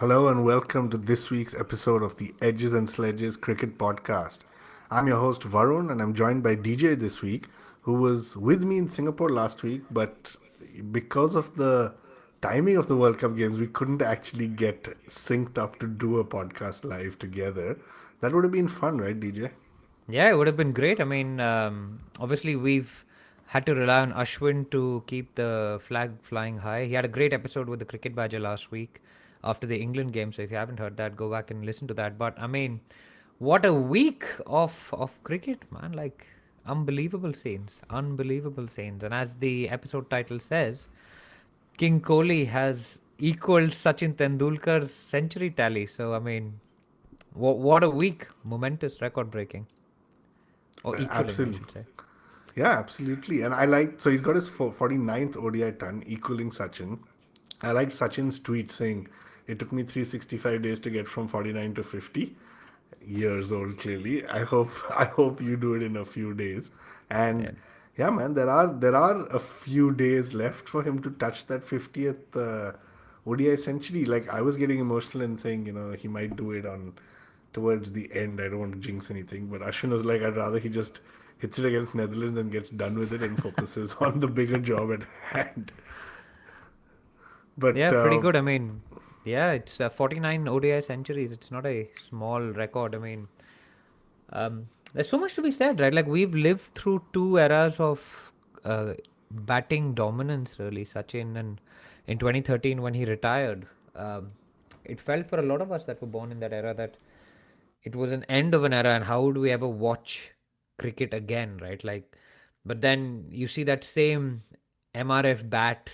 Hello and welcome to this week's episode of the Edges and Sledges Cricket Podcast. I'm your host Varun and I'm joined by DJ this week, who was with me in Singapore last week, but because of the timing of the World Cup games, we couldn't actually get synced up to do a podcast live together. That would have been fun, right, DJ? Yeah, it would have been great. I mean, obviously, we've had to rely on Ashwin to keep the flag flying high. He had a great episode with the Cricket Badger last week after the England game. So if you haven't heard that, go back and listen to that. But I mean, what a week of cricket, man! Like unbelievable scenes. And as the episode title says, King Kohli has equaled Sachin Tendulkar's century tally. So I mean, what a week! Momentous, record breaking. Or equaling, I Absolutely. should say. Yeah, absolutely. And I like, so he's got his 49th ODI ton, equaling Sachin. I like Sachin's tweet saying, it took me 365 days to get from 49 to 50. Years old, clearly. I hope you do it in a few days. Yeah. And yeah, man, there are a few days left for him to touch that 50th ODI century. Like, I was getting emotional and saying, he might do it on towards the end. I don't want to jinx anything, but Ashwin was like, I'd rather he just hits it against Netherlands and gets done with it and focuses on the bigger job at hand. But Yeah, pretty good. I mean, yeah, it's 49 ODI centuries. It's not a small record. I mean, there's so much to be said, right? Like, we've lived through two eras of batting dominance, really. Sachin, and in 2013 when he retired, it felt for a lot of us that were born in that era that it was an end of an era, and how would we ever watch cricket again, right? Like, but then you see that same MRF bat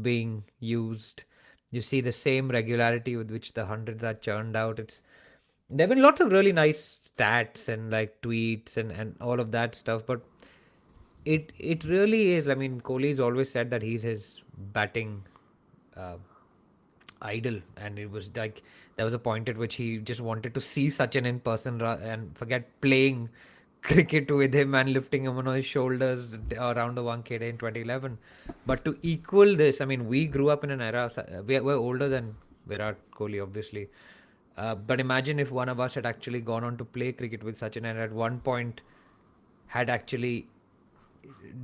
being used. You see the same regularity with which the hundreds are churned out. There have been lots of really nice stats and like tweets and all of that stuff, but it really is. I mean, Kohli's always said that he's his batting uh, idol, and it was like there was a point at which he just wanted to see Sachin in person and forget playing cricket with him and lifting him on his shoulders around the Wankhede in 2011. But to equal this, I mean, we grew up in an era. We're older than Virat Kohli, obviously. But imagine if one of us had actually gone on to play cricket with Sachin and at one point had actually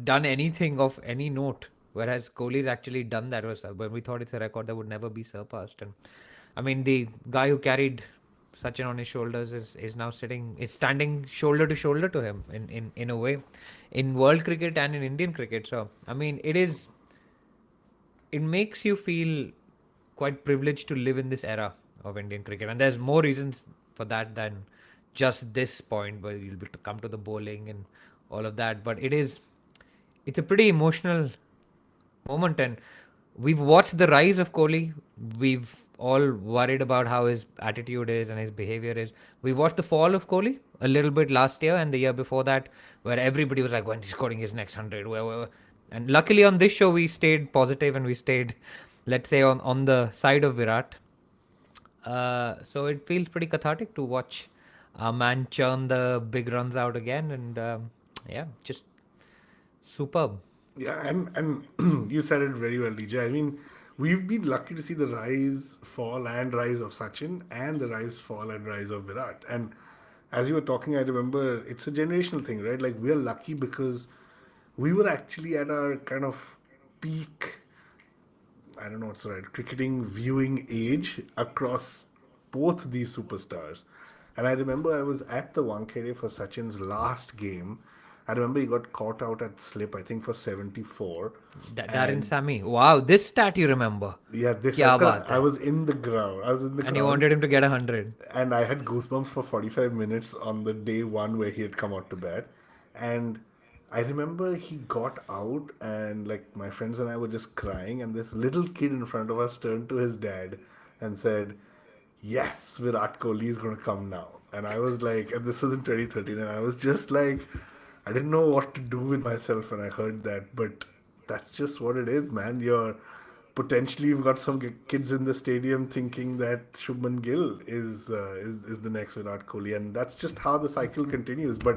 done anything of any note. Whereas Kohli's actually done that. Was when we thought it's a record that would never be surpassed. And I mean, the guy who carried Sachin on his shoulders is now standing shoulder to shoulder to him in a way, in world cricket and in Indian cricket. So I mean, it makes you feel quite privileged to live in this era of Indian cricket, and there's more reasons for that than just this point where you'll be to come to the bowling and all of that. But it's a pretty emotional moment, and we've watched the rise of Kohli. We've all worried about how his attitude is and his behavior is. We watched the fall of Kohli a little bit last year and the year before that, where everybody was like, when he's scoring his next 100. And luckily on this show, we stayed positive and we stayed, let's say, on the side of Virat. So it feels pretty cathartic to watch a man churn the big runs out again. And yeah, just superb. yeah, and you said it very well, DJ. I mean, we've been lucky to see the rise, fall, and rise of Sachin, and the rise, fall, and rise of Virat. And as you were talking, I remember it's a generational thing, right? Like, we're lucky because we were actually at our kind of peak, I don't know what's the right, cricketing viewing age across both these superstars. And I remember I was at the Wankhede for Sachin's last game. I remember he got caught out at slip, I think, for 74. Darren And Sammy. Wow, this stat you remember. yeah, this, Kya because baat I hai. was in the ground. I was in the And you ground wanted him to get 100. and I had goosebumps for 45 minutes on the day one where he had come out to bat. And I remember he got out, and like my friends and I were just crying, and this little kid in front of us turned to his dad and said, yes, Virat Kohli is going to come now. And I was like, and this was in 2013, and I was just like, I didn't know what to do with myself when I heard that, but that's just what it is, man. You've got some kids in the stadium thinking that Shubman Gill is the next Virat Kohli, and that's just how the cycle continues. But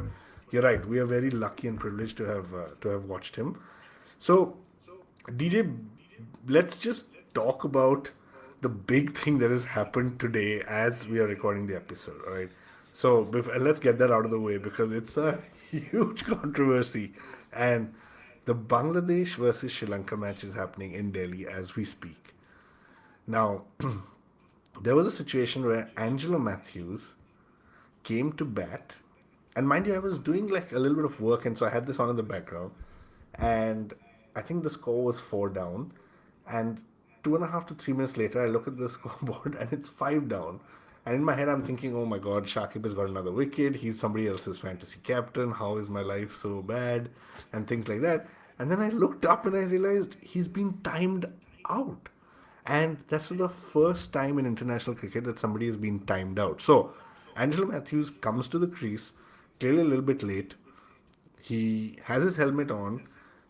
you're right, we are very lucky and privileged to have watched him. So, DJ, let's just talk about the big thing that has happened today as we are recording the episode, all right? So and let's get that out of the way because it's a huge controversy. And the Bangladesh versus Sri Lanka match is happening in Delhi as we speak. Now, there was a situation where Angelo Matthews came to bat, and mind you, I was doing like a little bit of work, and so I had this on in the background, and I think the score was 4 down, and 2.5 to 3 minutes later, I look at the scoreboard and it's 5 down. And in my head, I'm thinking, oh my god, Shakib has got another wicket. He's somebody else's fantasy captain. How is my life so bad? And things like that. And then I looked up and I realized he's been timed out. And that's the first time in international cricket that somebody has been timed out. So, Angelo Matthews comes to the crease, clearly a little bit late. He has his helmet on,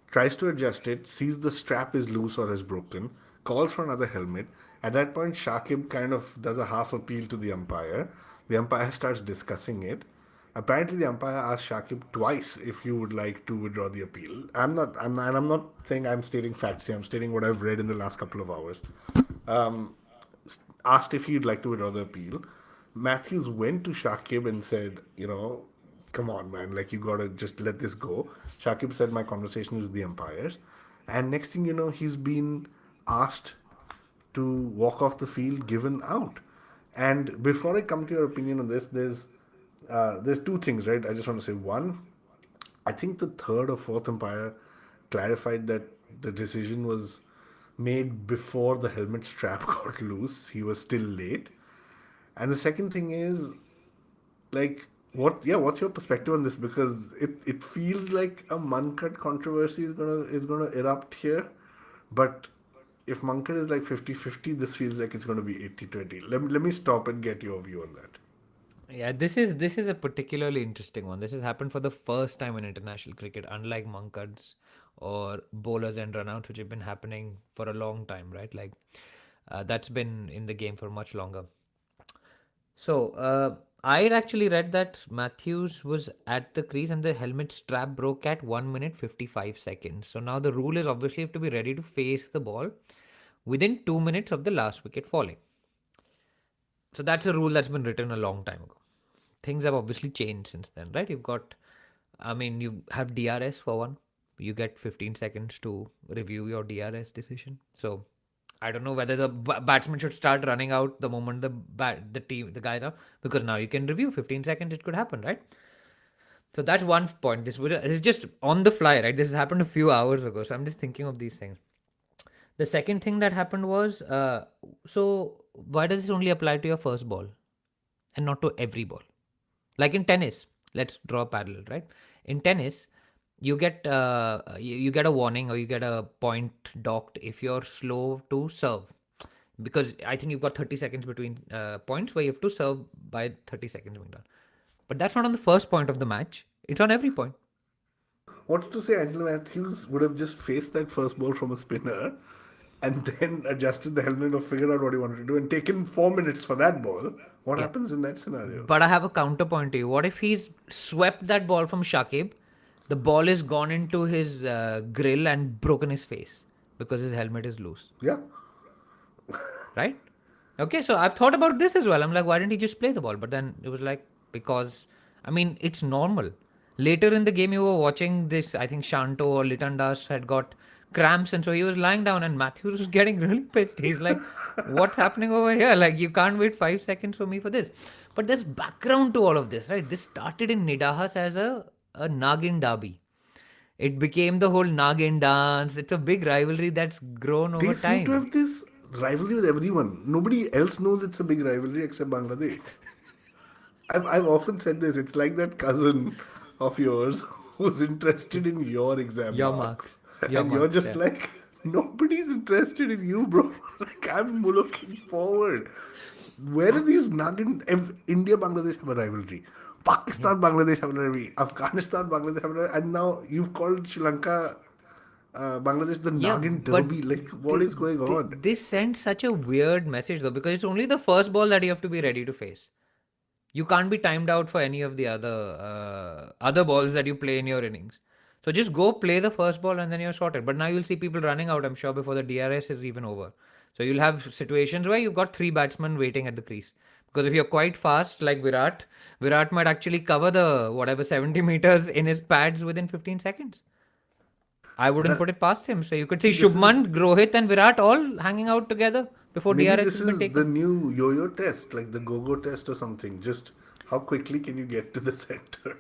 tries to adjust it, sees the strap is loose or is broken, calls for another helmet. At that point, Shakib kind of does a half appeal to the umpire. The umpire starts discussing it. Apparently, the umpire asked Shakib twice if you would like to withdraw the appeal. I'm not saying I'm stating facts here. I'm stating what I've read in the last couple of hours. Asked if he'd like to withdraw the appeal. Matthews went to Shakib and said, come on, man, like you gotta just let this go. Shakib said, my conversation is with the umpires. And next thing you know, he's been asked to walk off the field, given out. And before I come to your opinion on this, there's two things, right? I just want to say one, I think the third or fourth umpire clarified that the decision was made before the helmet strap got loose. He was still late. And the second thing is, like, what's your perspective on this? Because it feels like a Mankat controversy is gonna erupt here. But if Mankat is like 50-50, this feels like it's gonna be 80-20. Let me stop and get your view on that. Yeah, this is a particularly interesting one. This has happened for the first time in international cricket, unlike Mankads or bowlers and runouts, which have been happening for a long time, right? Like that's been in the game for much longer. So I had actually read that Matthews was at the crease and the helmet strap broke at 1 minute 55 seconds. So now the rule is obviously you have to be ready to face the ball within 2 minutes of the last wicket falling. So that's a rule that's been written a long time ago. Things have obviously changed since then, right? You have DRS for one. You get 15 seconds to review your DRS decision. So I don't know whether the batsman should start running out the moment the guys are, because now you can review 15 seconds. It could happen, right? So that's one point. This is just on the fly, right? This has happened a few hours ago. So I'm just thinking of these things. The second thing that happened was, so why does this only apply to your first ball and not to every ball? Like in tennis, let's draw a parallel, right? In tennis, you get you get a warning or you get a point docked if you're slow to serve, because I think you've got 30 seconds between points where you have to serve by 30 seconds being done. But that's not on the first point of the match. It's on every point. Wanted to say Angelo Matthews would have just faced that first ball from a spinner and then adjusted the helmet or figured out what he wanted to do and taken 4 minutes for that ball. What happens in that scenario? But I have a counterpoint to you. What if he's swept that ball from Shakib, the ball is gone into his grill and broken his face because his helmet is loose? Yeah. Right? Okay, so I've thought about this as well. I'm like, why didn't he just play the ball? But then it was like, because, it's normal. Later in the game, you were watching this, I think Shanto or Litandas had got cramps, and so he was lying down, and Matthews was getting really pissed. He's like, what's happening over here? Like, you can't wait 5 seconds for me for this. But there's background to all of this, right? This started in Nidahas as a Nagin derby. It became the whole Nagin dance. It's a big rivalry that's grown over They time. seem to have this rivalry with everyone. Nobody else knows it's a big rivalry except Bangladesh. I've often said this. It's like that cousin of yours who's interested in your exam Your marks. marks. Your And you're marks, just yeah. like, nobody's interested in you, bro. Like, I'm looking forward. Where are these Nagin? India, Bangladesh have a rivalry. Pakistan, Bangladesh have a rivalry. Afghanistan, Bangladesh have a rivalry. And now you've called Sri Lanka, Bangladesh the Nagin but derby. Like, what is going on? This sends such a weird message, though, because it's only the first ball that you have to be ready to face. You can't be timed out for any of the other balls that you play in your innings. So just go play the first ball and then you're sorted. But now you'll see people running out, I'm sure, before the DRS is even over. So you'll have situations where you've got 3 batsmen waiting at the crease. Because if you're quite fast, like Virat might actually cover the whatever 70 meters in his pads within 15 seconds. I wouldn't That put it past him. So you could see see, this is Shubman, Rohit, and Virat all hanging out together before maybe DRS this has been is the taken. new yo-yo test, like the go-go test or something. Just how quickly can you get to the center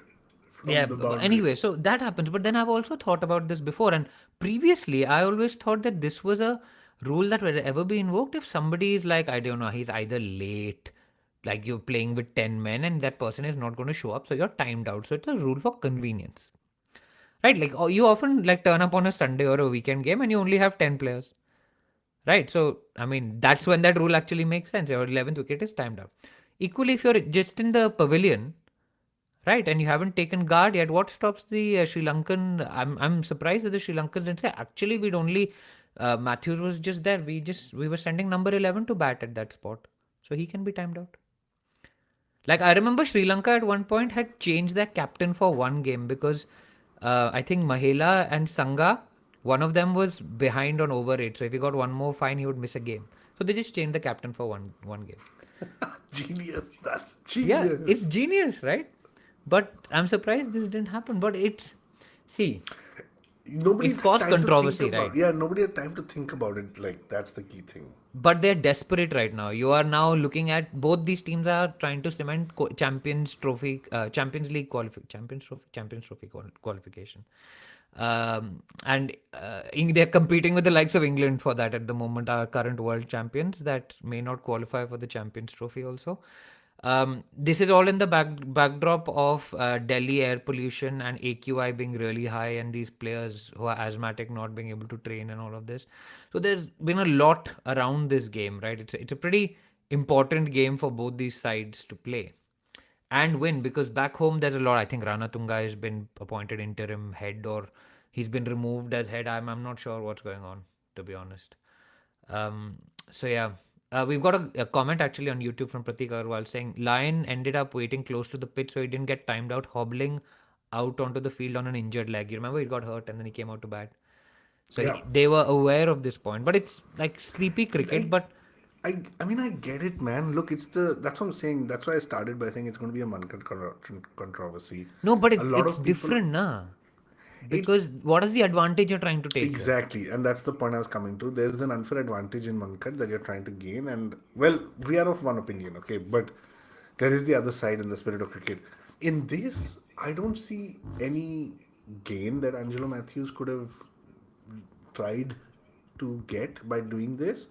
Yeah, from the but boundary? anyway, so that happens. But then I've also thought about this before. And previously, I always thought that this was a rule that would ever be invoked if somebody is like, I don't know, he's either late, like you're playing with 10 men and that person is not going to show up. So you're timed out. So it's a rule for convenience. Right? Like you often like turn up on a Sunday or a weekend game and you only have 10 players. Right? So, I mean, that's when that rule actually makes sense. Your 11th wicket is timed out. Equally, if you're just in the pavilion, right, and you haven't taken guard yet, what stops the Sri Lankan? I'm surprised that the Sri Lankans didn't say, actually, we'd only, Matthews was just there. We were sending number 11 to bat at that spot. So he can be timed out. Like, I remember Sri Lanka at one point had changed their captain for one game because I think Mahela and Sangha, one of them was behind on over 8. So if he got one more fine, he would miss a game. So they just changed the captain for one game. Genius. That's Yeah, it's genius. genius, right? But I'm surprised this didn't happen. But see, Nobody it's had caused time to think controversy, right? about. Yeah, nobody had time to think about it. Like that's the key thing. But they're desperate right now. You are now looking at both these teams are trying to cement Champions Trophy, Champions League Champions Trophy qualification. And they're competing with the likes of England for that at the moment, our current world champions that may not qualify for the Champions Trophy also. This is all in the backdrop of Delhi air pollution and AQI being really high, and these players who are asthmatic not being able to train and all of this. So there's been a lot around this game, right? It's a pretty important game for both these sides to play and win, because back home there's a lot. I think Rana Tunga has been appointed interim head, or he's been removed as head. I'm not sure what's going on, to be honest. So yeah, we've got a comment actually on YouTube from Pratik Agarwal saying Lion ended up waiting close to the pitch, so he didn't get timed out, hobbling out onto the field on an injured leg. You remember he got hurt and then he came out to bat. So Yeah. they were aware of this point, but it's like sleepy cricket. Like, But I mean, I get it, man. Look, it's the. That's what I'm saying. That's why I started by saying it's going to be a controversy. no, but A it's lot it's of people. different, nah. It Because what is the advantage you're trying to take here? exactly, and that's the point I was coming to. There is an unfair advantage in Mankat that you're trying to gain, and well, we are of one opinion, okay, but there is the other side in the spirit of cricket. In this, I don't see any gain that Angelo Matthews could have tried to get by doing this,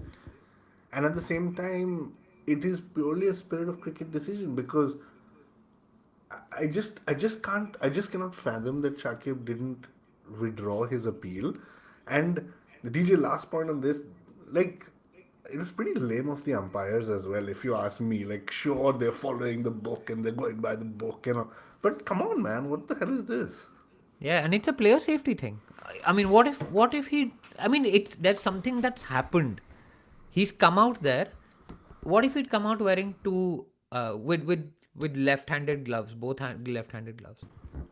and at the same time, it is purely a spirit of cricket decision because I just cannot fathom that Shakib didn't withdraw his appeal. And the DJ last point on this, like it was pretty lame of the umpires as well, if you ask me. Like sure they're following the book and they're going by the book, you know. But come on man, what the hell is this? Yeah, and it's a player safety thing. I mean, what if he? I mean, that's something that's happened. He's come out there. What if he'd come out wearing two with left-handed gloves, left-handed gloves?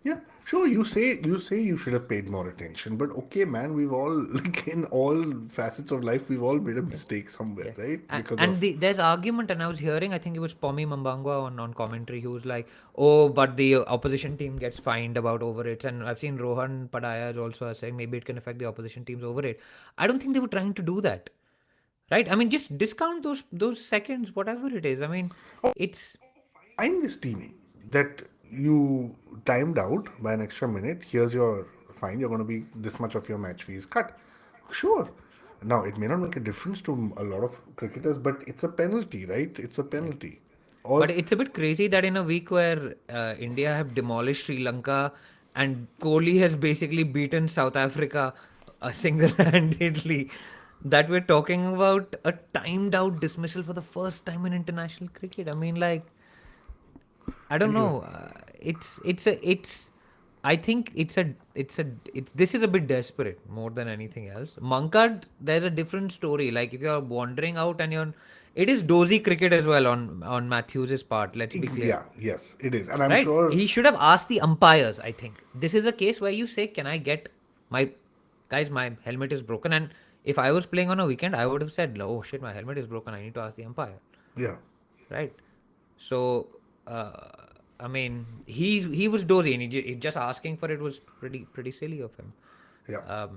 Yeah, sure. You say you should have paid more attention, but okay, man. We've all like in all facets of life, we've all made a mistake somewhere, Yeah. right? And, Because and of there's argument, and I was hearing, I think it was Pommy Mambangwa on commentary, who was like, oh, but the opposition team gets fined about over it. And I've seen Rohan Padaya is also saying maybe it can affect the opposition teams over it. I don't think they were trying to do that. Right? I mean, just discount those seconds, whatever it is. I mean, it's find this team that you timed out by an extra minute. Here's your fine. You're going to be this much of your match fees cut. Sure. Now it may not make a difference to a lot of cricketers, but it's a penalty, right? It's a penalty. but Or it's a bit crazy that in a week where India have demolished Sri Lanka and Kohli has basically beaten South Africa single-handedly, that we're talking about a timed out dismissal for the first time in international cricket. I mean, like, I don't and you know. It's. I think it's this is a bit desperate more than anything else. Mankad, there's a different story. Like if you're wandering out and it is dozy cricket as well on Matthews's part. Let's be clear, yeah, yes, it is, and I'm right? sure. He should have asked the umpires. I think this is a case where you say, "Can I get my guys? My helmet is broken," and If I was playing on a weekend, I would have said, "Oh shit, my helmet is broken. I need to ask the umpire." Yeah. Right? So, I mean, he was dozy, and just asking for it was pretty silly of him. Yeah.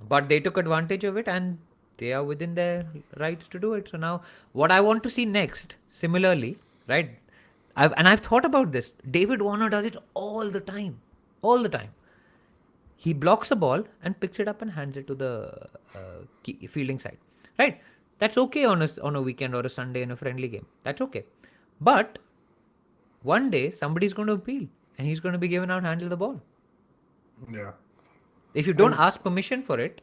But they took advantage of it, and they are within their rights to do it. So now, what I want to see next, similarly, right? I've thought about this. David Warner does it all the time, all the time. He blocks a ball and picks it up and hands it to the fielding side. Right? That's okay on a weekend or a Sunday in a friendly game. That's okay. But one day somebody's going to appeal and he's going to be given out handle the ball. Yeah. If you don't ask permission for it,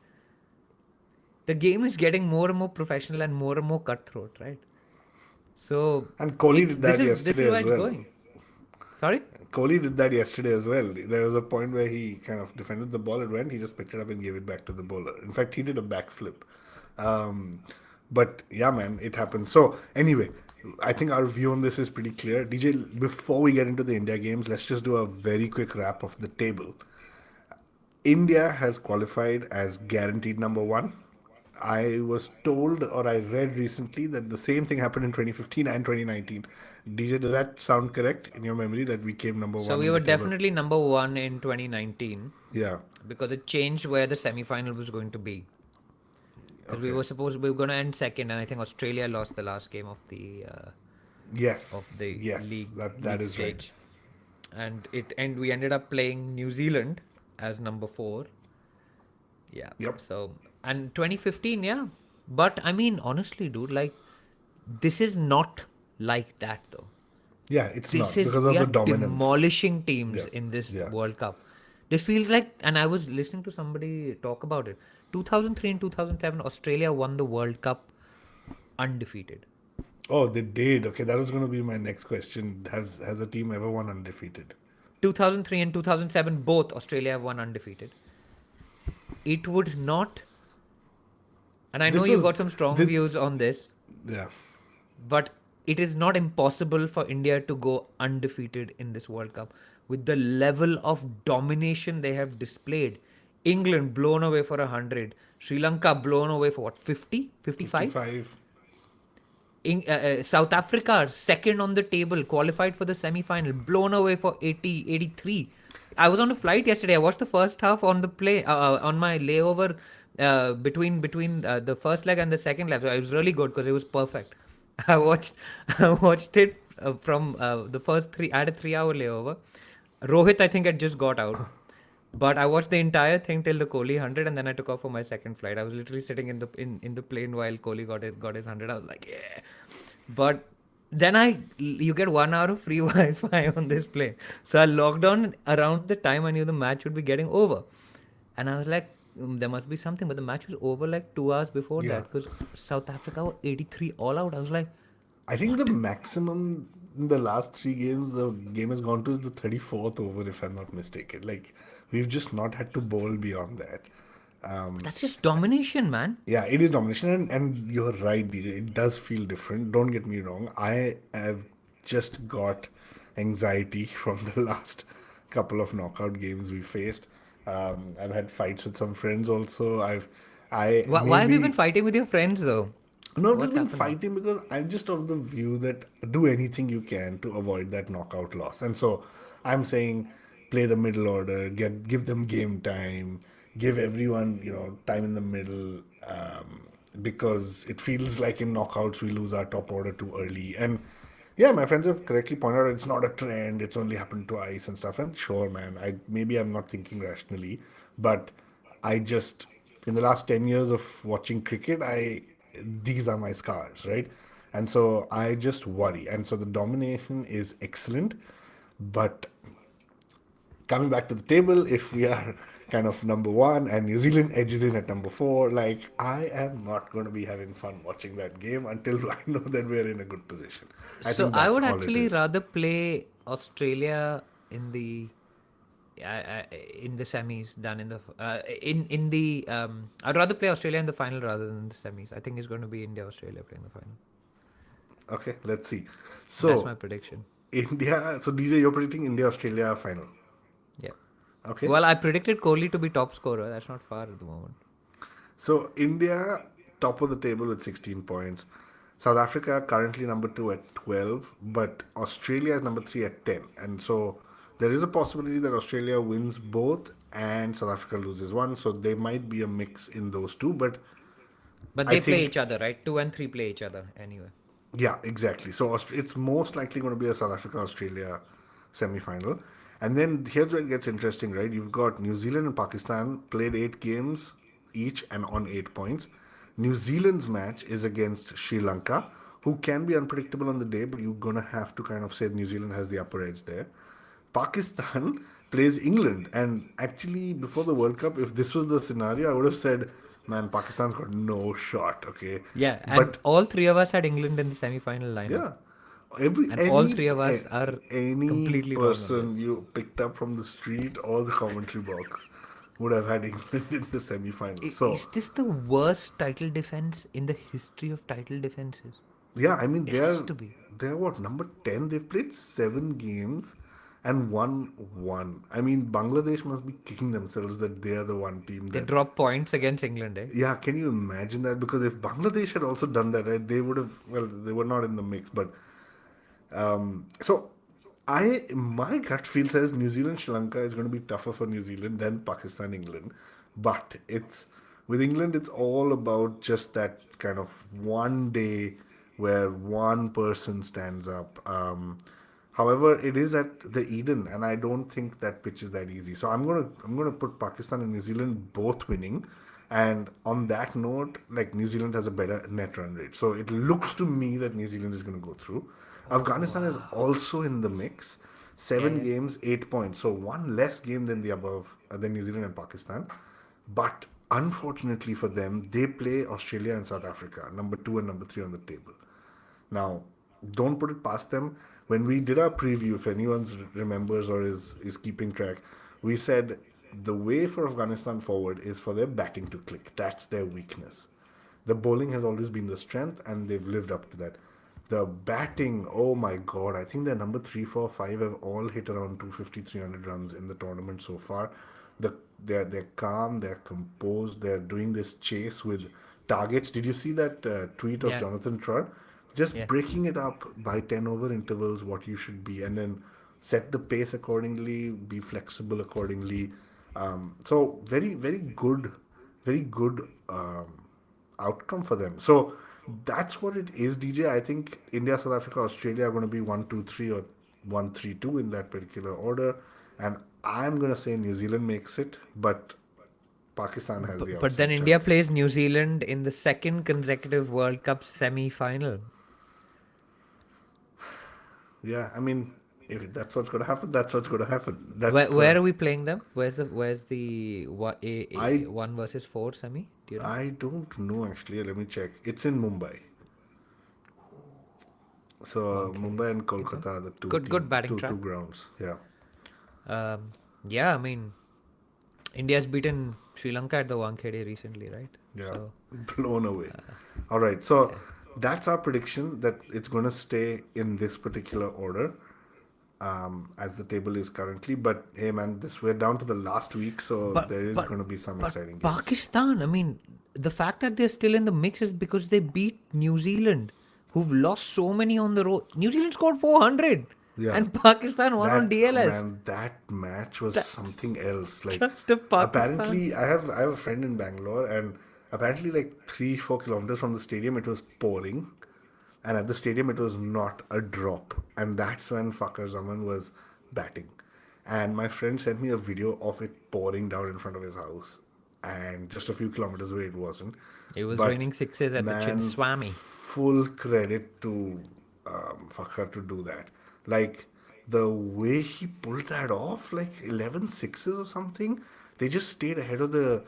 the game is getting more and more professional and more cutthroat, right? So And Kohli did that this yesterday is where as it's well. going. Sorry? Kohli did that yesterday as well. There was a point where he kind of defended the ball. It went. He just picked it up and gave it back to the bowler. In fact, he did a backflip. But yeah, man, it happened. So anyway, I think our view on this is pretty clear. DJ, before we get into the India games, let's just do a very quick wrap of the table. India has qualified as guaranteed number one. I was told or I read recently that the same thing happened in 2015 and 2019. DJ, does that sound correct in your memory that we came number So one we in were the table? definitely number one in 2019 Yeah. because it changed where the semi-final was going to be. Because we were going to end second, and I think Australia lost the last game of the Yes. league, That league is stage, and we ended up playing New Zealand as number 4. Yeah. Yep. So, and 2015, yeah. But I mean, honestly, dude, like, this is not like that though. Yeah, it's not This is because we of are the dominance. demolishing teams Yes. in this Yeah. World Cup. This feels like, and I was listening to somebody talk about it. 2003 and 2007, Australia won the World Cup undefeated. Oh, they did. Okay, that was going to be my next question. Has a team ever won undefeated? 2003 and 2007, both Australia have won undefeated. It would not, and I know you've got some strong views on this. Yeah. But it is not impossible for India to go undefeated in this World Cup with the level of domination they have displayed. England blown away for 100. Sri Lanka blown away for what, 50? 55? 55. South Africa, second on the table, qualified for the semi-final, blown away for 80, 83. I was on a flight yesterday. I watched the first half on the plane, on my layover between the first leg and the second leg. So it was really good because it was perfect. I watched it from the first 3. I had a 3-hour layover. Rohit, I think, had just got out. But I watched the entire thing till the Kohli 100, and then I took off for my second flight. I was literally sitting in the plane while Kohli got his 100. I was like, yeah. But then you get 1 hour of free Wi-Fi on this plane. So I logged on around the time I knew the match would be getting over. And I was like, there must be something. But the match was over like 2 hours before that because South Africa were 83 all out. I was like, I think the maximum in the last 3 games the game has gone to is the 34th over, if I'm not mistaken. Like, we've just not had to bowl beyond that. that's just domination, man. Yeah, it is domination, and you're right, DJ. It does feel different. Don't get me wrong. I have just got anxiety from the last couple of knockout games we faced. I've had fights with some friends also. Why have you been fighting with your friends though? No, I've What's just been happened now? fighting because I'm just of the view that do anything you can to avoid that knockout loss. And so I'm saying play the middle order, give them game time, give everyone, time in the middle, because it feels like in knockouts we lose our top order too early. And yeah, my friends have correctly pointed out it's not a trend, it's only happened twice and stuff. And sure, man, maybe I'm not thinking rationally, but I just in the last 10 years of watching cricket, these are my scars, right? And so I just worry. And so the domination is excellent, but coming back to the table, if we are kind of number 1 and New Zealand edges in at number 4, like, I am not going to be having fun watching that game until I know that we're in a good position. So I would actually rather play Australia in the semis than in the I'd rather play Australia in the final rather than the semis. I think it's going to be India Australia playing the final. Okay, let's see. So that's my prediction. India. So DJ, you're predicting India Australia final. Yeah. Okay. Well, I predicted Kohli to be top scorer. That's not far at the moment. So India, top of the table with 16 points. South Africa currently number 2 at 12, but Australia is number 3 at 10. And so there is a possibility that Australia wins both and South Africa loses one. So there might be a mix in those two. But But I they play each think, other, right? 2 and 3 play each other anyway. yeah, exactly. So it's most likely going to be a South Africa Australia semi final. And then here's where it gets interesting, right? You've got New Zealand and Pakistan played 8 games each and on 8 points. New Zealand's match is against Sri Lanka, who can be unpredictable on the day, but you're going to have to kind of say New Zealand has the upper edge there. Pakistan plays England. And actually, before the World Cup, if this was the scenario, I would have said, man, Pakistan's got no shot, okay? Yeah, and But all three of us had England in the semi-final lineup. yeah, every And all three of us are any completely wrong on this. person you picked up from the street or the commentary box would have had England in the semi-final. So Is this the worst title defense in the history of title defenses? yeah, I mean It has to be. they're what, number 10? They've played 7 games and won one. I mean, Bangladesh must be kicking themselves that they are the one team They that. drop points against England, eh? Yeah, can you imagine that? Because if Bangladesh had also done that, right, they would have. Well, they were not in the mix, but so my gut feel says New Zealand Sri Lanka is going to be tougher for New Zealand than Pakistan England, but it's with England it's all about just that kind of one day where one person stands up. However, it is at the Eden, and I don't think that pitch is that easy. So I'm gonna put Pakistan and New Zealand both winning. And on that note, like New Zealand has a better net run rate. So it looks to me that New Zealand is going to go through. Afghanistan is also in the mix. Yeah, Seven yeah. games, 8 points. So one less game than the above, than New Zealand and Pakistan. But unfortunately for them, they play Australia and South Africa, number 2 and number 3 on the table. Now, don't put it past them. When we did our preview, if anyone remembers or is keeping track, we said the way for Afghanistan forward is for their batting to click. That's their weakness. The bowling has always been the strength, and they've lived up to that. The batting, oh my god, I think their number 3, 4, 5 have all hit around 250, 300 runs in the tournament so far. They're calm, they're composed, they're doing this chase with targets. Did you see that tweet of Yeah. Jonathan Trott? Just Yeah. breaking it up by 10 over intervals, what you should be, and then set the pace accordingly, be flexible accordingly. So very good outcome for them. So that's what it is, DJ. I think India, South Africa, Australia are going to be 1-2-3 or 1-3-2 in that particular order, and I'm going to say New Zealand makes it, but Pakistan has the But then outside India chance. plays New Zealand in the second consecutive World Cup semi-final. Yeah, I mean, if that's what's going to happen, that's what's going to happen. That's Where are we playing them? Where's the I 1 versus 4 semi? Do you know? I don't know actually. Let me check. It's in Mumbai. So Okay. Mumbai and Okay. Kolkata are the Good batting two track. grounds. Yeah, Yeah, I mean, India's beaten Sri Lanka at the Wankhede recently, right? yeah, So blown away. All right, so yeah. that's our prediction that it's going to stay in this particular order as the table is currently. But hey, man, this we're down to the last week, so But there is but going to be some but exciting games. Pakistan, I mean, the fact that they're still in the mix is because they beat New Zealand, who've lost so many on the road. New Zealand scored 400, Yeah. and Pakistan won on That DLS. man, that match was That- something else. Like Just a Pakistan. apparently, I have a friend in Bangalore, and apparently, like 3-4 kilometers from the stadium, it was pouring, and at the stadium, it was not a drop, and that's when Fakar Zaman was batting, and my friend sent me a video of it pouring down in front of his house, and just a few kilometers away, it wasn't. It was But raining sixes at the man, Chinswami. full credit to Fakar to do that. Like the way he pulled that off, like 11 sixes or something. They just stayed ahead of the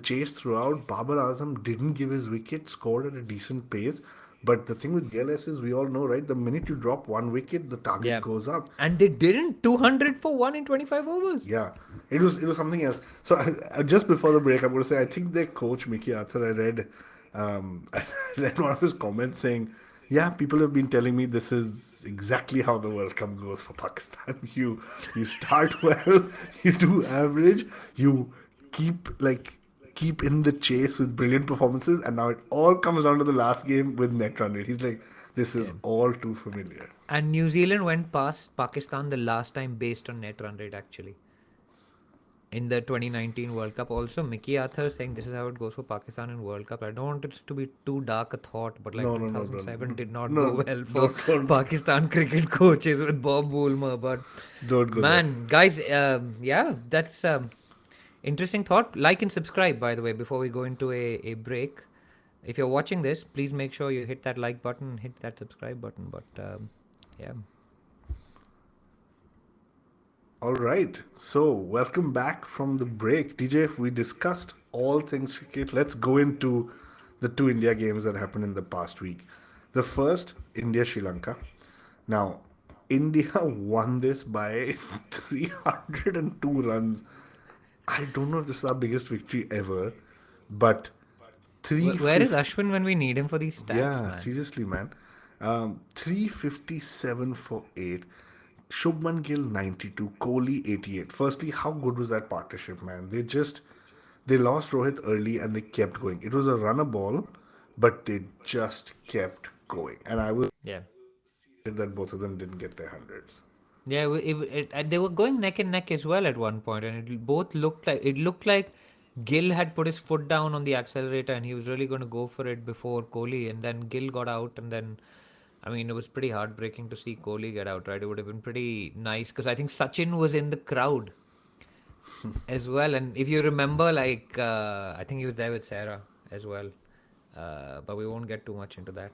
chase throughout. Babar Azam didn't give his wicket, scored at a decent pace. But the thing with DLS is, we all know, right? The minute you drop one wicket, the target Yeah. goes up. And they didn't 200 for 1 in 25 overs. Yeah, it was something else. So just before the break, I'm going to say I think their coach Mickey Arthur. I read I read one of his comments saying, "Yeah, people have been telling me this is exactly how the World Cup goes for Pakistan. You start well, you do average, you keep like keep in the chase with brilliant performances, and now it all comes down to the last game with net run rate. He's like, this is all too familiar. And New Zealand went past Pakistan the last time based on net run rate actually. In the 2019 World Cup also, Mickey Arthur saying this is how it goes for Pakistan in World Cup. I don't want it to be too dark a thought, but like No, 2007 did not no, go well for don't. Pakistan cricket coaches with Bob Woolmer. But Don't go there. man, guys, yeah, that's interesting thought. Like and subscribe, by the way, before we go into a break. If you're watching this, please make sure you hit that like button, hit that subscribe button. But yeah. All right. So, welcome back from the break. DJ, we discussed all things cricket. Let's go into the two India games that happened in the past week. The first, India Sri Lanka. Now, India won this by 302 runs. I don't know if this is our biggest victory ever, but Where is Ashwin when we need him for these stats, yeah, man? seriously, man. 357 for 8. Shubman Gill 92, Kohli 88. Firstly, how good was that partnership, man? They lost Rohit early and they kept going. It was a runner ball, but they just kept going. And I was Yeah. that both of them didn't get their hundreds. Yeah, they were going neck and neck as well at one point, and it looked like Gill had put his foot down on the accelerator, and he was really going to go for it before Kohli, and then Gill got out, and then, I mean, it was pretty heartbreaking to see Kohli get out, right? It would have been pretty nice because I think Sachin was in the crowd as well, and if you remember, like I think he was there with Sarah as well, but we won't get too much into that.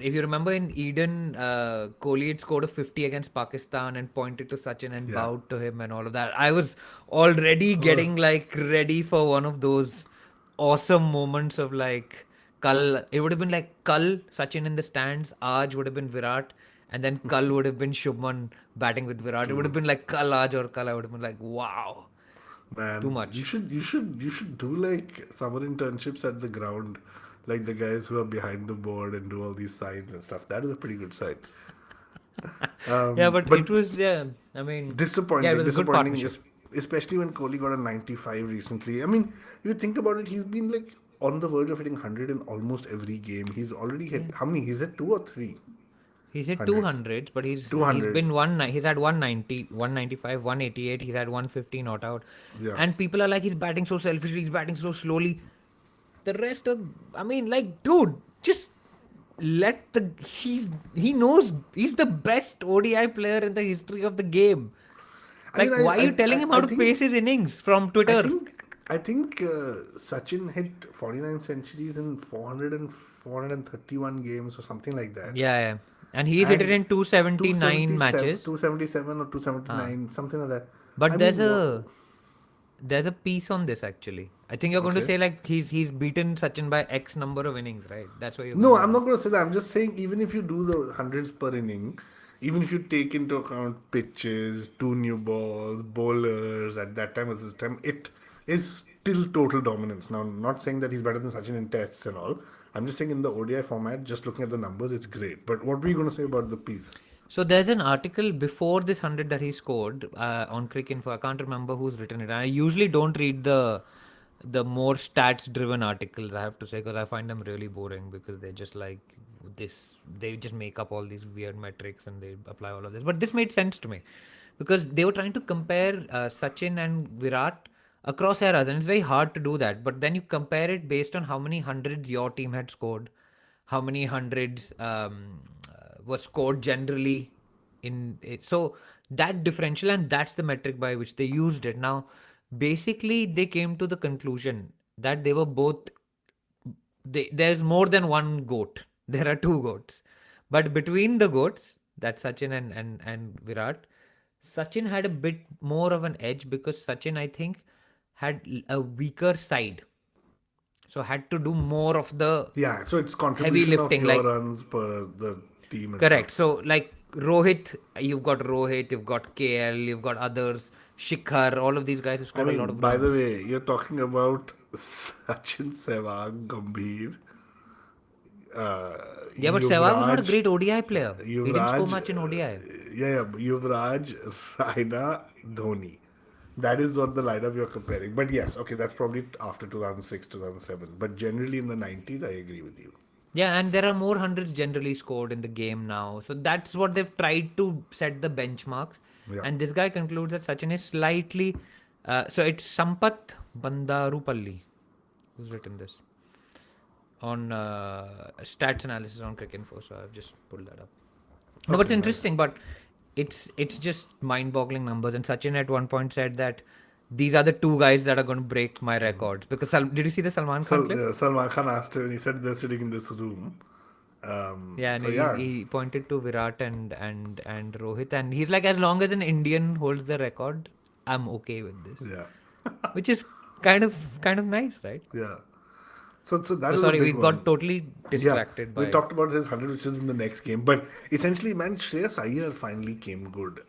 If you remember in Eden, Kohli had scored a 50 against Pakistan and pointed to Sachin and bowed to him and all of that. I was already getting like ready for one of those awesome moments of like Kal. It would have been like Kal, Sachin in the stands, Aaj would have been Virat, and then Kal would have been Shubman batting with Virat. It would have been like Kal, Aaj or Kal. I would have been like, wow. Man, Too much. You should do like summer internships at the ground, like the guys who are behind the board and do all these signs and stuff. That is a pretty good sign. Yeah, but it was, yeah, I mean, Disappointing. yeah, it was a good Disappointing, partnership. especially when Kohli got a 95 recently. I mean, if you think about it, he's been like on the verge of hitting 100 in almost every game. He's already hit how many? He's hit 2 or 3. He's hit 100s. 200s, but he's 200s. been he's had 190, 195, 188, he's had 150 not out. Yeah. And people are like, he's batting so selfishly, he's batting so slowly. The rest of, I mean, like, dude, just let he knows he's the best ODI player in the history of the game. Like, why are you telling him how to pace his innings from Twitter? I think Sachin hit 49 centuries in 400 and 431 games or something like that. Yeah. And he's hit it in 279 matches. 277 or 279, something like that. But I there's mean, there's a piece on this actually. I think you're going to say like he's beaten Sachin by X number of innings, right? That's why you're No, I'm not going to say that. I'm just saying even if you do the hundreds per inning, even if you take into account pitches, 2 new balls, bowlers at that time of this time, it is still total dominance. Now, I'm not saying that he's better than Sachin in tests and all. I'm just saying in the ODI format, just looking at the numbers, it's great. But what were you going to say about the piece? So there's an article before this 100 that he scored on Cricinfo. I can't remember who's written it. And I usually don't read the more stats driven articles, I have to say, because I find them really boring because they're just like this. They just make up all these weird metrics and they apply all of this. But this made sense to me because they were trying to compare Sachin and Virat across eras, and it's very hard to do that. But then you compare it based on how many hundreds your team had scored, how many hundreds were scored generally in it. So that differential, and that's the metric by which they used it. Now, basically, they came to the conclusion that they were both. There's more than one goat. There are 2 goats, but between the goats, that's Sachin and Virat, Sachin had a bit more of an edge because Sachin, I think, had a weaker side, so had to do more of the so it's contribution heavy lifting, of your like runs per the team. And correct. Stuff. So like Rohit, you've got KL, you've got others, Shikhar, all of these guys who scored a lot of by runs. the way, you're talking about Sachin, Sehwag, Gambhir. Yeah, but Sehwag was not a great ODI player. He didn't score Yuvraj, much in ODI. Yuvraj, Raina, Dhoni. That is what the lineup you're comparing. But yes, okay, that's probably after 2006, 2007. But generally in the 90s, I agree with you. Yeah, and there are more hundreds generally scored in the game now. So that's what they've tried to set the benchmarks. Yeah. And this guy concludes that Sachin is slightly. So it's Sampath Bandarupalli who's written this on stats analysis on Cricket Info. So I've just pulled that up. No, but it's Okay, nice. interesting, but it's just mind-boggling numbers. And Sachin at one point said that these are the two guys that are going to break my records. Because did you see the Salman Khan clip? Salman Khan asked him, and he said they're sitting in this room. Yeah, and So yeah, he pointed to Virat and Rohit, and he's like, as long as an Indian holds the record, I'm okay with this, yeah, which is kind of nice, right? yeah. So that Oh, was a sorry, we big one. got totally distracted We by. talked about his 100, which is in the next game. But essentially, man, Shreyas Iyer finally came good.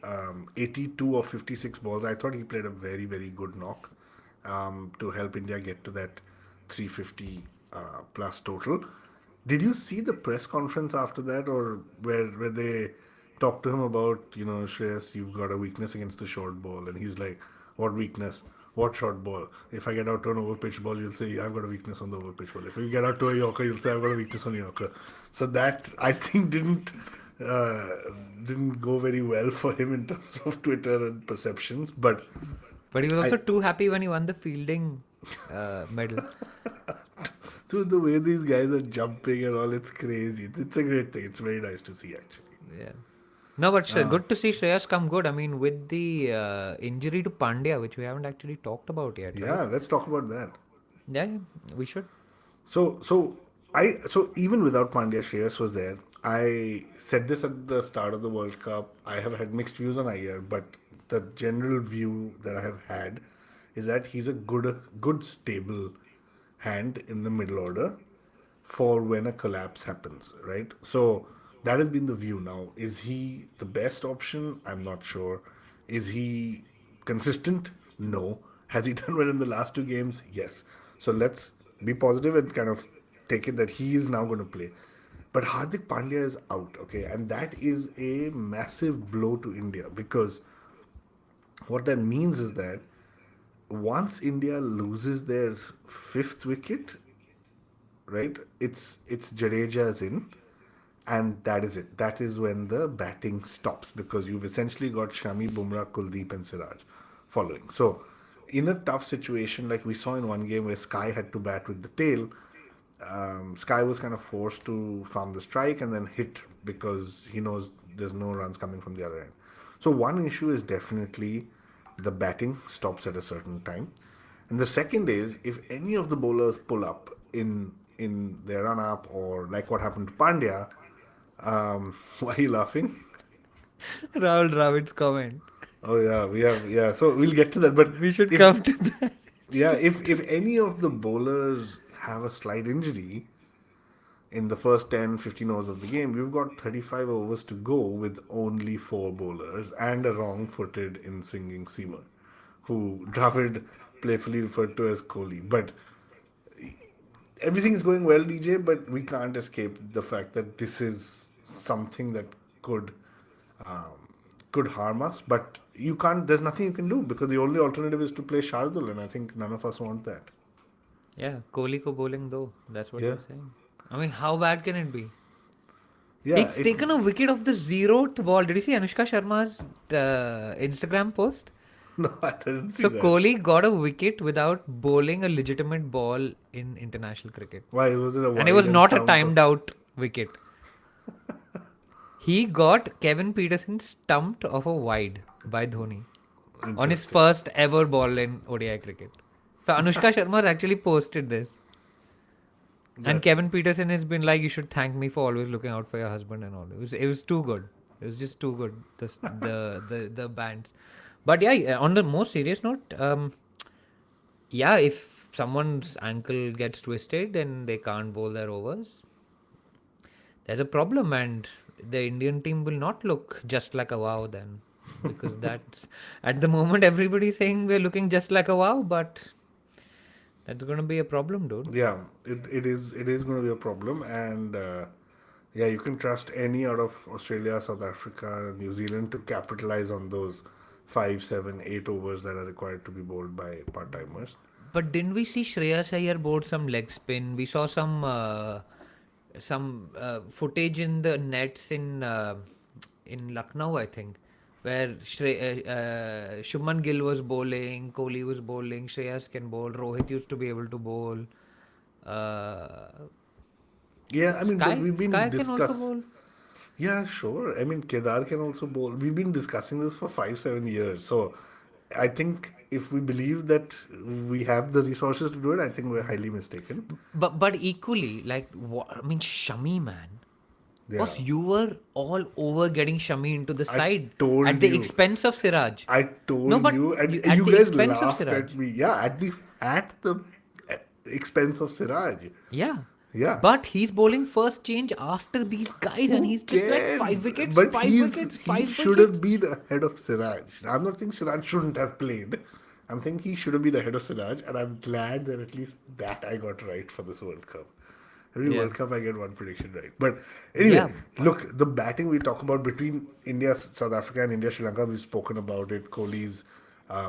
82 of 56 balls. I thought he played a very, very good knock to help India get to that 350 plus total. Did you see the press conference after that, or where they talked to him about, Shreyas, you've got a weakness against the short ball, and he's like, what weakness? What short ball? If I get out to an overpitch ball, you'll say I've got a weakness on the overpitch ball. If you get out to a Yorker, you'll say I've got a weakness on Yorker. So that I think didn't go very well for him in terms of Twitter and perceptions. But But he was also too happy when he won the fielding medal. through the way these guys are jumping and all, it's crazy. It's a great thing. It's very nice to see actually. Yeah. No, but good to see Shreyas come good. I mean, with the injury to Pandya, which we haven't actually talked about yet, right? Yeah, let's talk about that. Yeah, we should. So even without Pandya, Shreyas was there. I said this at the start of the World Cup. I have had mixed views on Iyer, but the general view that I have had is that he's a good stable hand in the middle order for when a collapse happens, right? So that has been the view now. Is he the best option? I'm not sure. Is he consistent? No. Has he done well in the last two games? Yes. So let's be positive and kind of take it that he is now going to play. But Hardik Pandya is out, okay? And that is a massive blow to India because what that means is that once India loses their fifth wicket, right? It's Jadeja's in, and that is it. That is when the batting stops because you've essentially got Shami, Bumrah, Kuldeep, and Siraj following. So, in a tough situation like we saw in one game where Sky had to bat with the tail, Sky was kind of forced to farm the strike and then hit because he knows there's no runs coming from the other end. So, one issue is definitely the batting stops at a certain time. And the second is if any of the bowlers pull up in their run up or like what happened to Pandya, why are you laughing? Rahul Dravid's comment. Oh yeah, we have yeah. So we'll get to that, but We should if, come to that. yeah, if any of the bowlers have a slight injury in the first 10, 15 overs of the game, we've got 35 overs to go with only 4 bowlers and a wrong-footed in-swinging seamer, who Dravid playfully referred to as Kohli. But everything is going well, DJ, but we can't escape the fact that this is something that could harm us. But you can't. There's nothing you can do because the only alternative is to play Shardul, and I think none of us want that. Yeah, Kohli ko bowling though. That's what Yeah. you're saying. I mean, how bad can it be? Yeah, He's taken a wicket off the 0th ball. Did you see Anushka Sharma's Instagram post? no, I didn't see So that. Kohli got a wicket without bowling a legitimate ball in international cricket. Why was it a And it wide was not a stump? timed out wicket. He got Kevin Peterson stumped off a wide by Dhoni on his first ever ball in ODI cricket. So Anushka Sharma has actually posted this. And Kevin Peterson has been like, you should thank me for always looking out for your husband and all. It was too good. It was just too good. The bands. But yeah, on the more serious note, yeah, if someone's ankle gets twisted and they can't bowl their overs, there's a problem, and the Indian team will not look just like a wow then, because that's at the moment everybody's saying we're looking just like a wow, but that's going to be a problem, dude. Yeah, it is going to be a problem, and yeah, you can trust any out of Australia, South Africa, New Zealand to capitalize on those 5, 7, 8 overs that are required to be bowled by part-timers. But didn't we see Shreyas Iyer board some leg spin? We saw some footage in the nets in Lucknow, I think, where Shubman Gill was bowling, Kohli was bowling, Shreyas can bowl, Rohit used to be able to bowl. Uh, Yeah, I mean, but we've been Sky can also discuss. bowl. Yeah, sure. I mean, Kedar can also bowl. We've been discussing this for 5, 7 years. So I think if we believe that we have the resources to do it, I think we're highly mistaken. But equally, like, I mean, Shami, man. Yeah. Boss, you were all over getting Shami into the I side at told the you. expense of Siraj. I No, told but you, and at you the guys expense of laughed Siraj. at me. Yeah, at the expense of Siraj. Yeah. Yeah. But he's bowling first change after these guys, and Who he's just like cares? 5 wickets, But 5 wickets, he 5 should have wickets. been ahead of Siraj. I'm not saying Siraj shouldn't have played. I'm saying he should have been ahead of Siraj, and I'm glad that at least that I got right for this World Cup. Every Yeah. World Cup I get one prediction right. But Yeah. anyway, look, the batting we talk about between India, South Africa, and India, Sri Lanka, we've spoken about it. Kohli's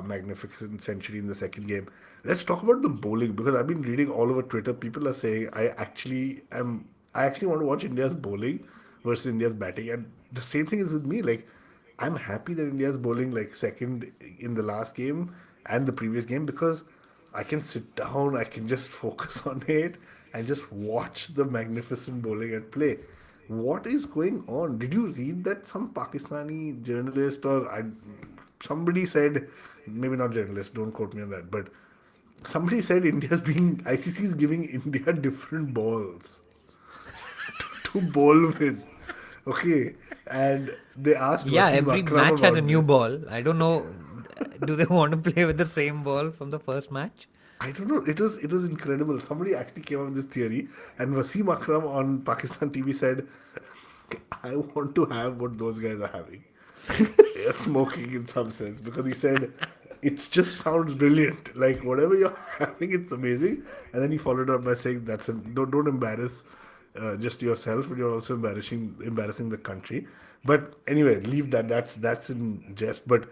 magnificent century in the second game. Let's talk about the bowling because I've been reading all over Twitter. People are saying I actually want to watch India's bowling versus India's batting. And the same thing is with me. Like, I'm happy that India's bowling like second in the last game and the previous game because I can sit down, I can just focus on it and just watch the magnificent bowling and play. What is going on? Did you read that some Pakistani journalist somebody said, maybe not journalist, don't quote me on that, but somebody said ICC is giving India different balls to bowl with. Okay, and they asked Yeah, Wasim every Akram match has a about new this. ball. I don't know. Do they want to play with the same ball from the first match? I don't know. It was incredible. Somebody actually came up with this theory, and Wasim Akram on Pakistan TV said, "I want to have what those guys are having, smoking in some sense," because he said it just sounds brilliant. Like whatever you're having, it's amazing. And then he followed up by saying, don't embarrass just yourself, but you're also embarrassing the country." But anyway, leave that. That's in jest. But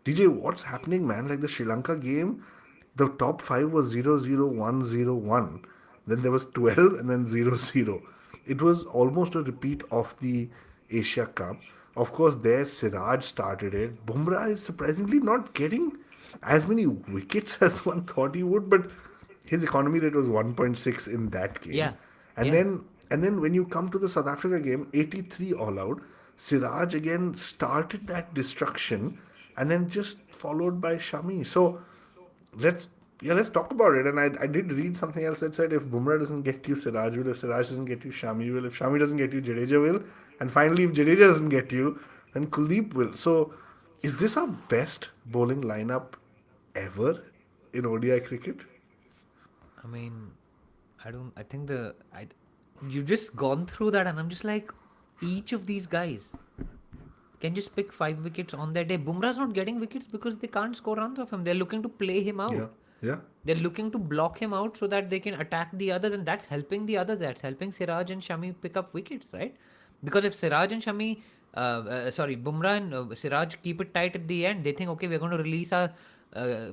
DJ, what's happening, man? Like the Sri Lanka game, the top five was 0-0-1-0-1. Then there was 12 and then 0-0. It was almost a repeat of the Asia Cup. Of course, there Siraj started it. Bumrah is surprisingly not getting as many wickets as one thought he would, but his economy rate was 1.6 in that game. Yeah. And Yeah. then when you come to the South Africa game, 83 all out. Siraj again started that destruction and then just followed by Shami. So let's talk about it. And I did read something else that said if Bumrah doesn't get you, Siraj will. If Siraj doesn't get you, Shami will. If Shami doesn't get you, Jadeja will. And finally, if Jadeja doesn't get you, then Kuldeep will. So is this our best bowling lineup ever in ODI cricket? I mean, I think you just gone through that, and I'm just like, each of these guys can just pick 5 wickets on their day. Bumrah's not getting wickets because they can't score runs off him. They're looking to play him out. Yeah. Yeah. They're looking to block him out so that they can attack the others, and that's helping the others. That's helping Siraj and Shami pick up wickets, right? Because if Siraj and Shami, Bumrah and Siraj keep it tight at the end, they think, okay, we're going to release our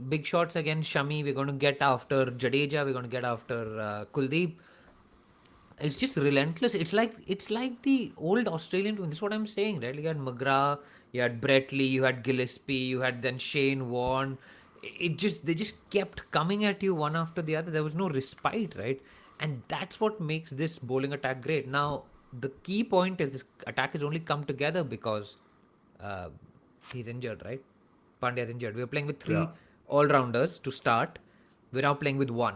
big shots against Shami. We're going to get after Jadeja. We're going to get after Kuldeep. It's just relentless. It's like the old Australian team. This is what I'm saying, right? You had McGrath, you had Brett Lee, you had Gillespie, you had then Shane Warne. They just kept coming at you one after the other. There was no respite, right? And that's what makes this bowling attack great. Now the key point is this attack has only come together because uh, he's injured, right? Pandya's injured. We were playing with Yeah. three all rounders to start. We're now playing with one.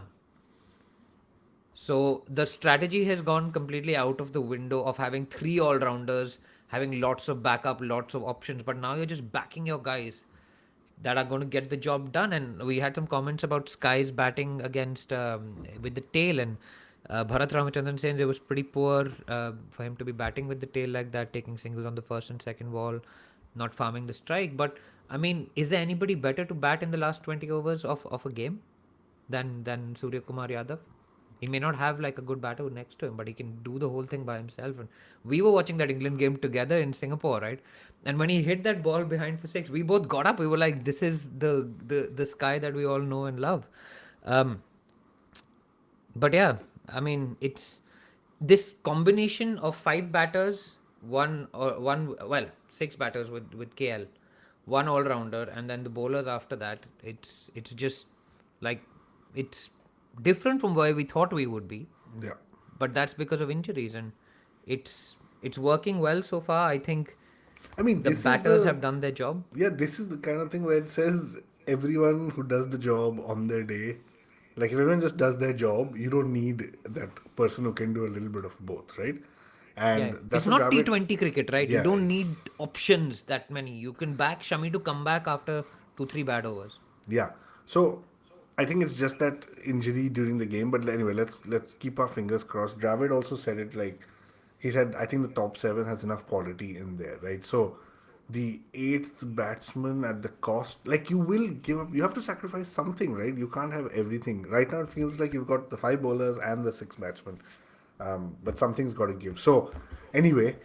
So the strategy has gone completely out of the window of having three all rounders, having lots of backup, lots of options. But now you're just backing your guys that are going to get the job done. And we had some comments about Sky's batting against with the tail, and Bharat Ramachandran says it was pretty poor for him to be batting with the tail like that, taking singles on the first and second ball, not farming the strike. But I mean, is there anybody better to bat in the last 20 overs of a game than Surya Kumar Yadav? He may not have like a good batter next to him, but he can do the whole thing by himself. And we were watching that England game together in Singapore, right? And when he hit that ball behind for six, we both got up. We were like, "This is the sky that we all know and love." Um, but yeah, I mean, it's this combination of five batters, six batters with KL, one all rounder, and then the bowlers after that. It's just like it's different from where we thought we would be, Yeah. but that's because of injuries, and it's working well so far. I think I mean, the batters have done their job. this is the kind of thing where it says everyone who does the job on their day, like if everyone just does their job, you don't need that person who can do a little bit of both, right? Yeah, And it's that's what not Dravid, T20 cricket, right? You yeah, don't need options that many. You can back Shami to come back after 2-3 bad overs. yeah. So I think it's just that injury during the game. But anyway, let's keep our fingers crossed. Dravid also said it like he said. I think the top seven has enough quality in there, right? So the eighth batsman at the cost, like you will give up. You have to sacrifice something, right? You can't have everything. Right now, it feels like you've got the five bowlers and the six batsmen, but something's got to give. So anyway,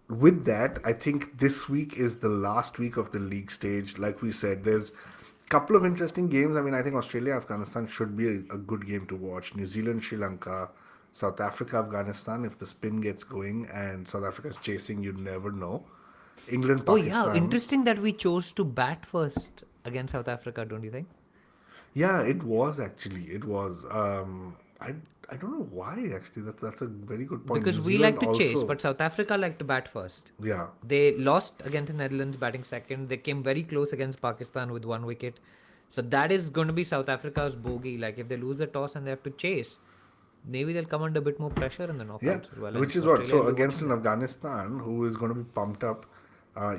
with that, I think this week is the last week of the league stage. Like we said, there's a couple of interesting games. I mean, I think Australia Afghanistan should be a good game to watch. New Zealand Sri Lanka, South Africa Afghanistan. If the spin gets going and South Africa's chasing, you never know. England Oh yeah, Pakistan. interesting that we chose to bat first against South Africa, don't you think? Yeah, it was actually. It was. I don't know why actually. That's a very good point. Because New we Zealand like to chase, also. but South Africa like to bat first. Yeah. They lost against the Netherlands batting second. They came very close against Pakistan with 1 wicket. So that is going to be South Africa's bogey. Like if they lose the toss and they have to chase, maybe they'll come under a bit more pressure in the Yeah, knockouts as well. which And is what. Australia will So be against watching an that. Afghanistan who is going to be pumped up,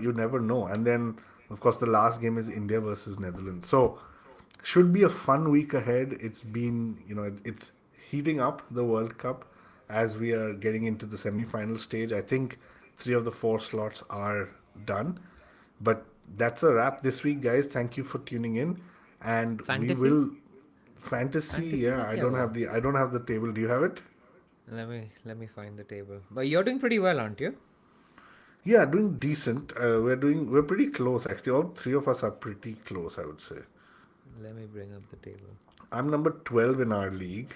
you never know. And then, of course, the last game is India versus Netherlands. So should be a fun week ahead. It's been, it's heating up the World Cup as we are getting into the semi-final stage. I think three of the four slots are done. But that's a wrap this week, guys. Thank you for tuning in, and we Fantasy? will fantasy. Fantasy Yeah, में क्या हुआ? I don't have the table. Do you have it? Let me find the table. But you're doing pretty well, aren't you? Yeah, doing decent. We're pretty close actually. All three of us are pretty close, I would say. Let me bring up the table. I'm number 12 in our league.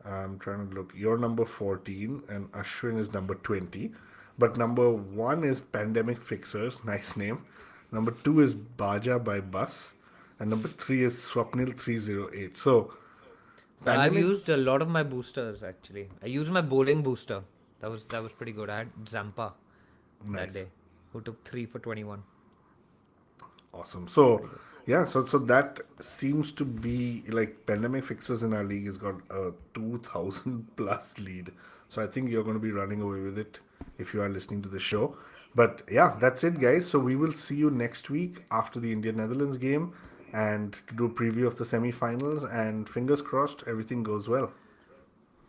I'm trying to look. You're number 14 and Ashwin is number 20. But number 1 is Pandemic Fixers, nice name. Number 2 is Baja by Bus and number 3 is Swapnil 308. So, I've Pandemic, used a lot of my boosters actually. I used my bowling booster. That was pretty good. I had Zampa that nice. day, who took 3 for 21. Awesome. So yeah, so that seems to be like Pandemic Fixers in our league has got a 2,000 plus lead. So I think you're going to be running away with it if you are listening to the show. But yeah, that's it, guys. So we will see you next week after the India Netherlands game and to do a preview of the semi-finals. And fingers crossed, everything goes well.